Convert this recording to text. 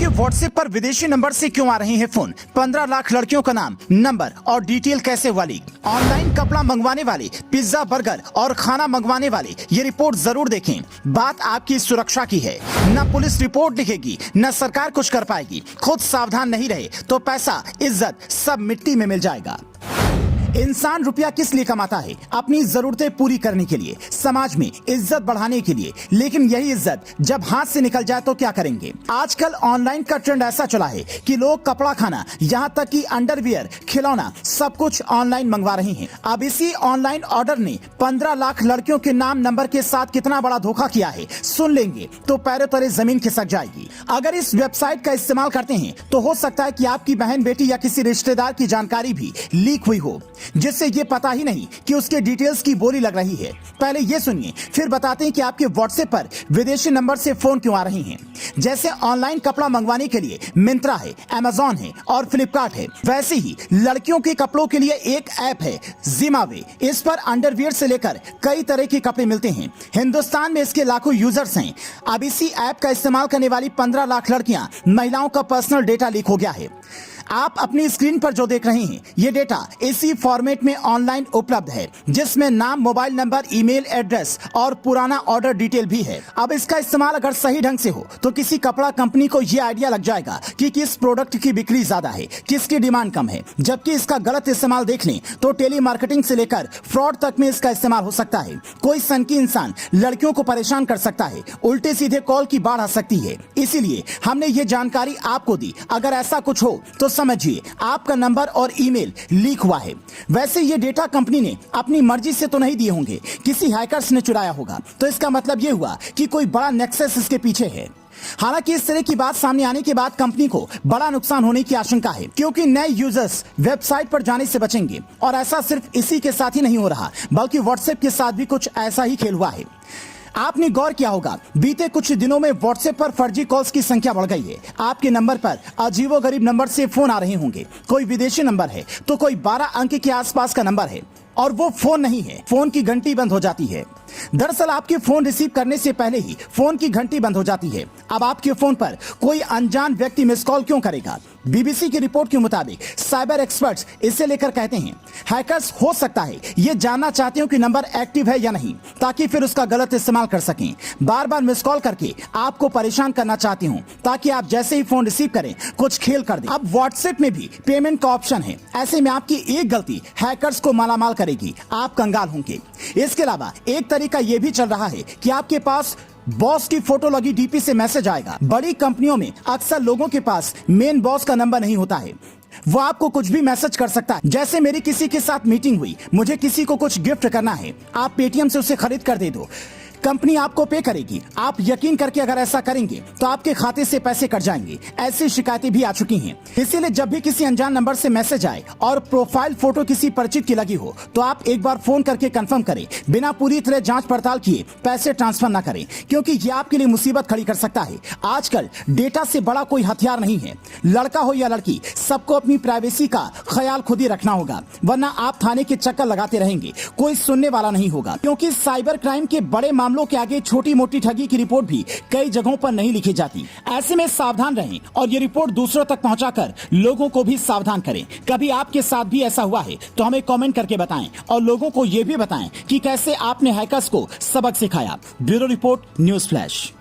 आपके व्हाट्सएप पर विदेशी नंबर से क्यों आ रहे हैं फोन? 15 लाख लड़कियों का नाम, नंबर और डिटेल कैसे हुआ लीक? ऑनलाइन कपड़ा मंगवाने वाले, पिज्जा, बर्गर और खाना मंगवाने वाले ये रिपोर्ट जरूर देखें। बात आपकी सुरक्षा की है। न पुलिस रिपोर्ट लिखेगी, न सरकार कुछ कर पाएगी। खुद सावधान नहीं रहे तो पैसा, इज्जत सब मिट्टी में मिल जाएगा। इंसान रुपया किस लिए कमाता है? अपनी जरूरतें पूरी करने के लिए, समाज में इज्जत बढ़ाने के लिए। लेकिन यही इज्जत जब हाथ से निकल जाए तो क्या करेंगे? आजकल ऑनलाइन का ट्रेंड ऐसा चला है कि लोग कपड़ा, खाना, यहाँ तक कि अंडरवियर, खिलौना सब कुछ ऑनलाइन मंगवा रहे हैं। अब इसी ऑनलाइन ऑर्डर ने 15 लाख लड़कियों के नाम, नंबर के साथ कितना बड़ा धोखा किया है सुन लेंगे तो पैरों तले जमीन खिसक जाएगी। अगर इस वेबसाइट का इस्तेमाल करते हैं तो हो सकता है कि आपकी बहन, बेटी या किसी रिश्तेदार की जानकारी भी लीक हुई हो, जिससे ये पता ही नहीं कि उसके डिटेल्स की बोली लग रही है। पहले ये सुनिए, फिर बताते हैं कि आपके व्हाट्सएप पर विदेशी नंबर से फोन क्यों आ रहे हैं। जैसे ऑनलाइन कपड़ा मंगवाने के लिए मिंत्रा है, अमेजॉन है और फ्लिपकार्ट है, वैसे ही लड़कियों के कपड़ों के लिए एक ऐप है, जिमावे। इस पर अंडरवियर से लेकर कई तरह के कपड़े मिलते हैं। हिंदुस्तान में इसके लाखों यूजर्स हैं। अब इसी ऐप का इस्तेमाल करने वाली 15 लाख लड़कियां, महिलाओं का पर्सनल डेटा लीक हो गया है। आप अपनी स्क्रीन पर जो देख रहे हैं ये डेटा इसी फॉर्मेट में ऑनलाइन उपलब्ध है, जिसमें नाम, मोबाइल नंबर, ईमेल एड्रेस और पुराना ऑर्डर डिटेल भी है। अब इसका इस्तेमाल अगर सही ढंग से हो तो किसी कपड़ा कंपनी को ये आइडिया लग जाएगा कि किस प्रोडक्ट की बिक्री ज्यादा है, किसकी डिमांड कम है। जबकि इसका गलत इस्तेमाल देख लें तो टेली मार्केटिंग से लेकर फ्रॉड तक में इसका इस्तेमाल हो सकता है। कोई सनकी इंसान लड़कियों को परेशान कर सकता है, उल्टे सीधे कॉल की बाढ़ आ सकती है। इसीलिए हमने ये जानकारी आपको दी। अगर ऐसा कुछ हो तो समझिए आपका नंबर और ईमेल लीक हुआ है। वैसे ये डेटा कंपनी ने अपनी मर्जी से तो नहीं दिए होंगे, किसी हैकर्स ने चुराया होगा। तो इसका मतलब ये हुआ कि कोई बड़ा नेक्सस इसके पीछे है। हालांकि इस तरह की बात सामने आने के बाद कंपनी को बड़ा नुकसान होने की आशंका है, क्योंकि नए यूजर्स वेबसाइट पर जाने से बचेंगे। और ऐसा सिर्फ इसी के साथ ही नहीं हो रहा, बल्कि व्हाट्सएप के साथ भी कुछ ऐसा ही खेल हुआ है। आपने गौर किया होगा, बीते कुछ दिनों में व्हाट्सएप पर फर्जी कॉल्स की संख्या बढ़ गई है। आपके नंबर पर अजीबोगरीब नंबर से फोन आ रहे होंगे। कोई विदेशी नंबर है तो कोई 12 अंक के आसपास का नंबर है, और वो फोन नहीं है। फोन की घंटी बंद हो जाती है। दरअसल आपके फोन रिसीव करने से पहले ही फोन की घंटी बंद हो जाती है। अब आपके फोन पर कोई अनजान व्यक्ति मिस कॉल क्यों करेगा? बीबीसी की रिपोर्ट के मुताबिक साइबर एक्सपर्ट्स इसे लेकर कहते हैं, हैकर्स हो सकता है ये जानना चाहते हो कि नंबर एक्टिव है या नहीं, ताकि फिर उसका गलत इस्तेमाल कर सकें। बार बार मिस कॉल करके आपको परेशान करना चाहते हो, ताकि आप जैसे ही फोन रिसीव करें कुछ खेल कर दें। अब व्हाट्सएप में भी पेमेंट का ऑप्शन है। ऐसे में आपकी एक गलती हैकर्स को मालामाल करेगी, आप कंगाल होंगे। इसके अलावा एक तरीका यह भी चल रहा है कि आपके पास बॉस की फोटो लगी डीपी से मैसेज आएगा। बड़ी कंपनियों में अक्सर लोगों के पास मेन बॉस का नंबर नहीं होता है। वो आपको कुछ भी मैसेज कर सकता है। जैसे मेरी किसी के साथ मीटिंग हुई, मुझे किसी को कुछ गिफ्ट करना है, आप पेटीएम से उसे खरीद कर दे दो, कंपनी आपको पे करेगी। आप यकीन करके अगर ऐसा करेंगे तो आपके खाते से पैसे कट जाएंगे। ऐसी शिकायतें भी आ चुकी हैं। इसीलिए जब भी किसी अनजान नंबर से मैसेज आए और प्रोफाइल फोटो किसी परिचित की लगी हो तो आप एक बार फोन करके कंफर्म करें। बिना पूरी तरह जांच पड़ताल किए पैसे ट्रांसफर न करें, क्योंकि ये आपके लिए मुसीबत खड़ी कर सकता है। आजकल डेटा से बड़ा कोई हथियार नहीं है। लड़का हो या लड़की, सबको अपनी प्राइवेसी का ख्याल खुद ही रखना होगा, वरना आप थाने के चक्कर लगाते रहेंगे, कोई सुनने वाला नहीं होगा। क्योंकि साइबर क्राइम के बड़े मामलों के आगे छोटी मोटी ठगी की रिपोर्ट भी कई जगहों पर नहीं लिखी जाती। ऐसे में सावधान रहें और ये रिपोर्ट दूसरों तक पहुंचाकर लोगों को भी सावधान करें। कभी आपके साथ भी ऐसा हुआ है तो हमें कमेंट करके बताएं, और लोगों को ये भी बताएं कि कैसे आपने हैकर्स को सबक सिखाया। Bureau report, news flash.